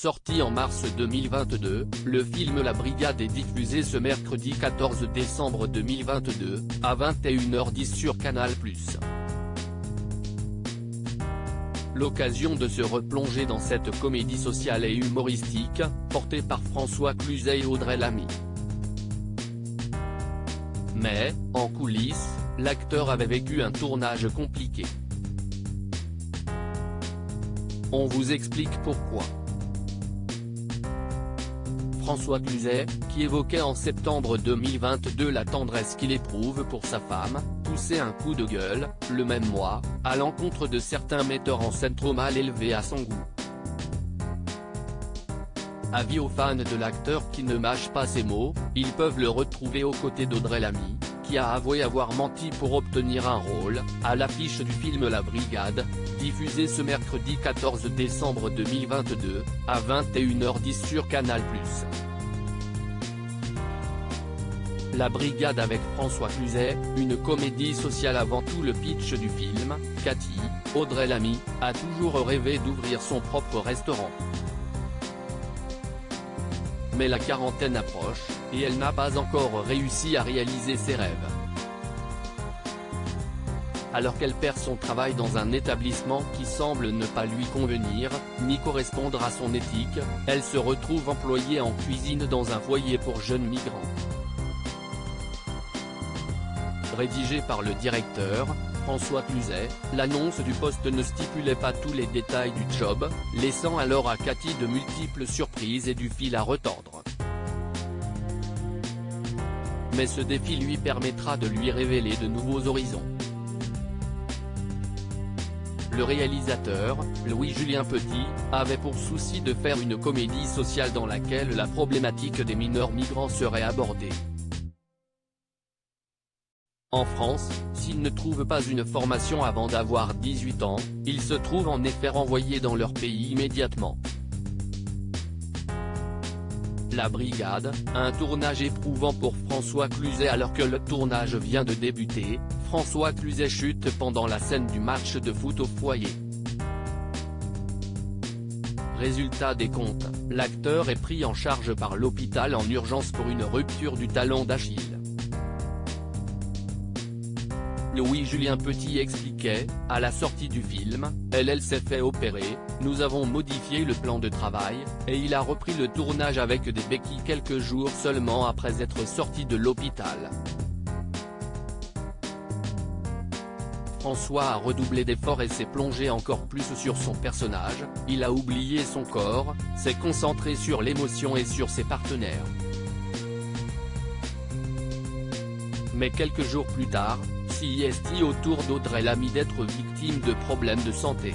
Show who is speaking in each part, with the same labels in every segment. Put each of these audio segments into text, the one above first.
Speaker 1: Sorti en mars 2022, le film La Brigade est diffusé ce mercredi 14 décembre 2022, à 21h10 sur Canal+. L'occasion de se replonger dans cette comédie sociale et humoristique, portée par François Cluzet et Audrey Lamy. Mais, en coulisses, l'acteur avait vécu un tournage compliqué. On vous explique pourquoi. François Cluzet, qui évoquait en septembre 2022 la tendresse qu'il éprouve pour sa femme, poussait un coup de gueule, le même mois, à l'encontre de certains metteurs en scène trop mal élevés à son goût. Avis aux fans de l'acteur qui ne mâche pas ses mots, ils peuvent le retrouver aux côtés d'Audrey Lamy, qui a avoué avoir menti pour obtenir un rôle, à l'affiche du film La Brigade, diffusé ce mercredi 14 décembre 2022, à 21h10 sur Canal+. La Brigade avec François Cluzet, une comédie sociale. Avant tout le pitch du film, Cathy, Audrey Lamy, a toujours rêvé d'ouvrir son propre restaurant. Mais la quarantaine approche, et elle n'a pas encore réussi à réaliser ses rêves. Alors qu'elle perd son travail dans un établissement qui semble ne pas lui convenir, ni correspondre à son éthique, elle se retrouve employée en cuisine dans un foyer pour jeunes migrants. Rédigé par le directeur, François Cluzet, l'annonce du poste ne stipulait pas tous les détails du job, laissant alors à Cathy de multiples surprises et du fil à retordre. Mais ce défi lui permettra de lui révéler de nouveaux horizons. Le réalisateur, Louis-Julien Petit, avait pour souci de faire une comédie sociale dans laquelle la problématique des mineurs migrants serait abordée. En France, s'ils ne trouvent pas une formation avant d'avoir 18 ans, ils se trouvent en effet renvoyés dans leur pays immédiatement. La Brigade, un tournage éprouvant pour François Cluzet alors que le tournage vient de débuter, François Cluzet chute pendant la scène du match de foot au foyer. Résultat des comptes, l'acteur est pris en charge par l'hôpital en urgence pour une rupture du talon d'Achille. Louis-Julien Petit expliquait, à la sortie du film, elle s'est fait opérer, nous avons modifié le plan de travail, et il a repris le tournage avec des béquilles quelques jours seulement après être sorti de l'hôpital. François a redoublé d'efforts et s'est plongé encore plus sur son personnage, il a oublié son corps, s'est concentré sur l'émotion et sur ses partenaires. Mais quelques jours plus tard, c'est au tour d'Audrey Lamy d'être victime de problèmes de santé.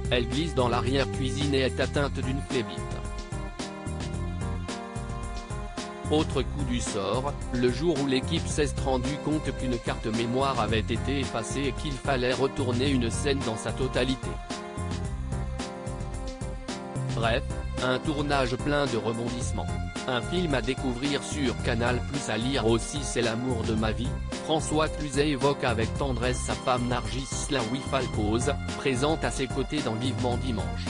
Speaker 1: Elle glisse dans l'arrière-cuisine et est atteinte d'une phlébite. Autre coup du sort, le jour où l'équipe s'est rendue compte qu'une carte mémoire avait été effacée et qu'il fallait retourner une scène dans sa totalité. Bref, un tournage plein de rebondissements. Un film à découvrir sur Canal+, à lire aussi. C'est l'amour de ma vie. François Cluzet évoque avec tendresse sa femme Nargis Slaoui Falcoz, présente à ses côtés dans Vivement Dimanche.